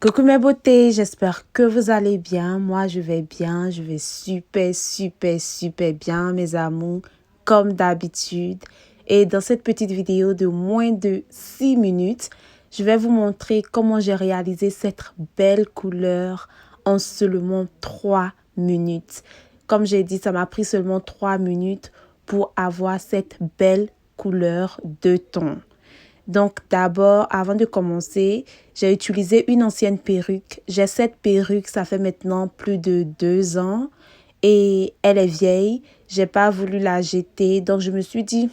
Coucou mes beautés, j'espère que vous allez bien. Moi, je vais bien, je vais super bien, mes amours, comme d'habitude. Et dans cette petite vidéo de moins de 6 minutes, je vais vous montrer comment j'ai réalisé cette belle couleur en seulement 3 minutes. Comme j'ai dit, ça m'a pris seulement 3 minutes pour avoir cette belle couleur de ton. Donc d'abord, avant de commencer, j'ai utilisé une ancienne perruque. J'ai cette perruque, ça fait maintenant plus de 2 ans et elle est vieille. J'ai pas voulu la jeter, donc je me suis dit,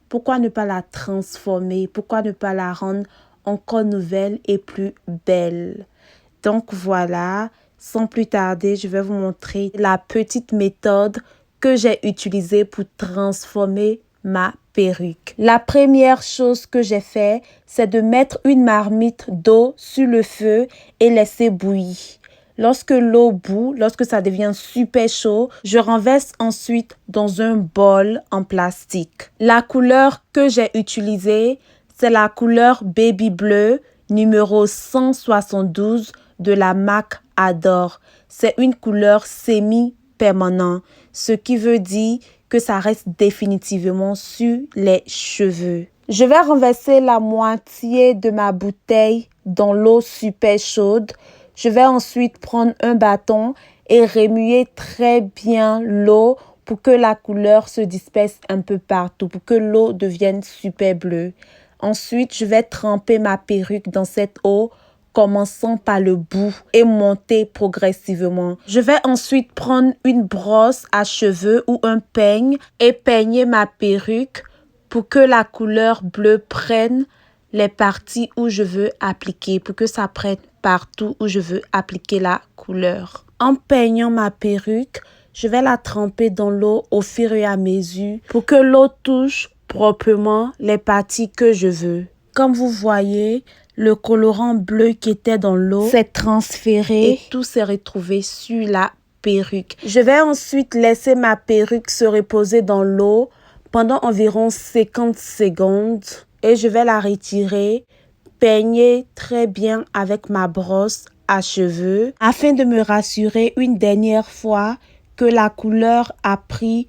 pourquoi ne pas la transformer? Pourquoi ne pas la rendre encore nouvelle et plus belle? Donc voilà, sans plus tarder, je vais vous montrer la petite méthode que j'ai utilisée pour transformer ma perruque. La première chose que j'ai fait, c'est de mettre une marmite d'eau sur le feu et laisser bouillir. Lorsque l'eau bout, lorsque ça devient super chaud, je renverse ensuite dans un bol en plastique. La couleur que j'ai utilisée, c'est la couleur baby bleu numéro 172 de la marque Adore. C'est une couleur semi-permanente, ce qui veut dire que ça reste définitivement sur les cheveux. Je vais renverser la moitié de ma bouteille dans l'eau super chaude. Je vais ensuite prendre un bâton et remuer très bien l'eau pour que la couleur se disperse un peu partout, pour que l'eau devienne super bleue. Ensuite, je vais tremper ma perruque dans cette eau, commençant par le bout et monter progressivement. Je vais ensuite prendre une brosse à cheveux ou un peigne et peigner ma perruque pour que la couleur bleue prenne les parties où je veux appliquer, pour que ça prenne partout où je veux appliquer la couleur. En peignant ma perruque, je vais la tremper dans l'eau au fur et à mesure pour que l'eau touche proprement les parties que je veux. Comme vous voyez, le colorant bleu qui était dans l'eau s'est transféré et tout s'est retrouvé sur la perruque. Je vais ensuite laisser ma perruque se reposer dans l'eau pendant environ 50 secondes et je vais la retirer, peigner très bien avec ma brosse à cheveux afin de me rassurer une dernière fois que la couleur a pris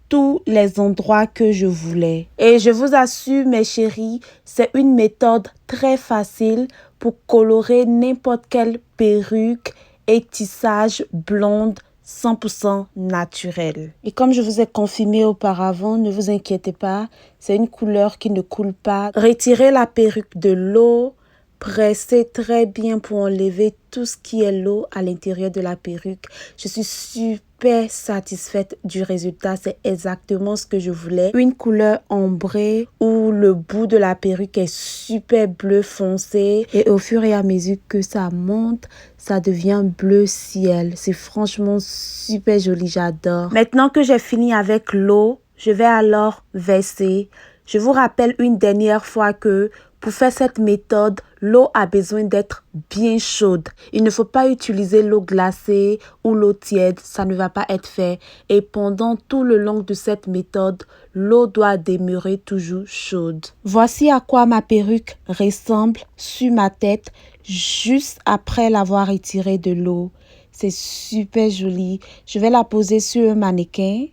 tous les endroits que je voulais. Et je vous assure, mes chéris, c'est une méthode très facile pour colorer n'importe quelle perruque et tissage blonde 100% naturel. Et comme je vous ai confirmé auparavant, ne vous inquiétez pas, c'est une couleur qui ne coule pas. Retirez la perruque de l'eau, pressez très bien pour enlever tout ce qui est l'eau à l'intérieur de la perruque. Je suis super satisfaite du résultat. C'est exactement ce que je voulais. Une couleur ambrée où le bout de la perruque est super bleu foncé. Et au fur et à mesure que ça monte, ça devient bleu ciel. C'est franchement super joli, j'adore. Maintenant que j'ai fini avec l'eau, je vais alors verser. Je vous rappelle une dernière fois que pour faire cette méthode, l'eau a besoin d'être bien chaude. Il ne faut pas utiliser l'eau glacée ou l'eau tiède, ça ne va pas être fait. Et pendant tout le long de cette méthode, l'eau doit demeurer toujours chaude. Voici à quoi ma perruque ressemble sur ma tête juste après l'avoir retirée de l'eau. C'est super joli. Je vais la poser sur un mannequin.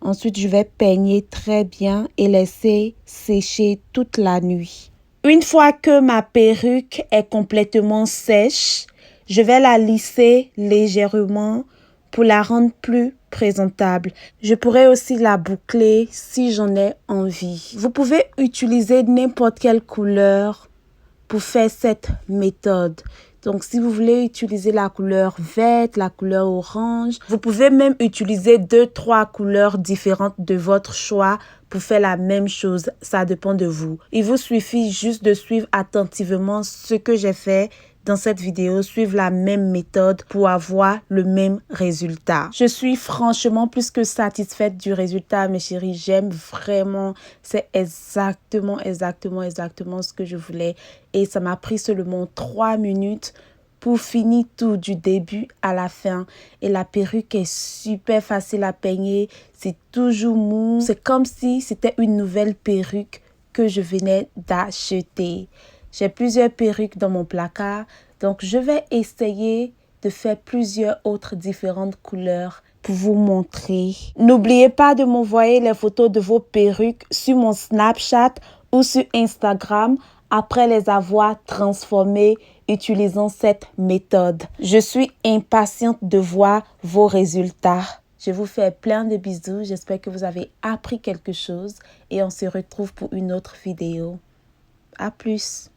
Ensuite, je vais peigner très bien et laisser sécher toute la nuit. Une fois que ma perruque est complètement sèche, je vais la lisser légèrement pour la rendre plus présentable. Je pourrais aussi la boucler si j'en ai envie. Vous pouvez utiliser n'importe quelle couleur pour faire cette méthode. Donc, si vous voulez utiliser la couleur verte, la couleur orange, vous pouvez même utiliser 2-3 couleurs différentes de votre choix pour faire la même chose. Ça dépend de vous. Il vous suffit juste de suivre attentivement ce que j'ai fait dans cette vidéo, suivre la même méthode pour avoir le même résultat. Je suis franchement plus que satisfaite du résultat, mes chéris. J'aime vraiment. C'est exactement ce que je voulais. Et ça m'a pris seulement 3 minutes pour finir tout du début à la fin. Et la perruque est super facile à peigner. C'est toujours mou. C'est comme si c'était une nouvelle perruque que je venais d'acheter. J'ai plusieurs perruques dans mon placard. Donc, je vais essayer de faire plusieurs autres différentes couleurs pour vous montrer. N'oubliez pas de m'envoyer les photos de vos perruques sur mon Snapchat ou sur Instagram après les avoir transformées utilisant cette méthode. Je suis impatiente de voir vos résultats. Je vous fais plein de bisous. J'espère que vous avez appris quelque chose et on se retrouve pour une autre vidéo. À plus!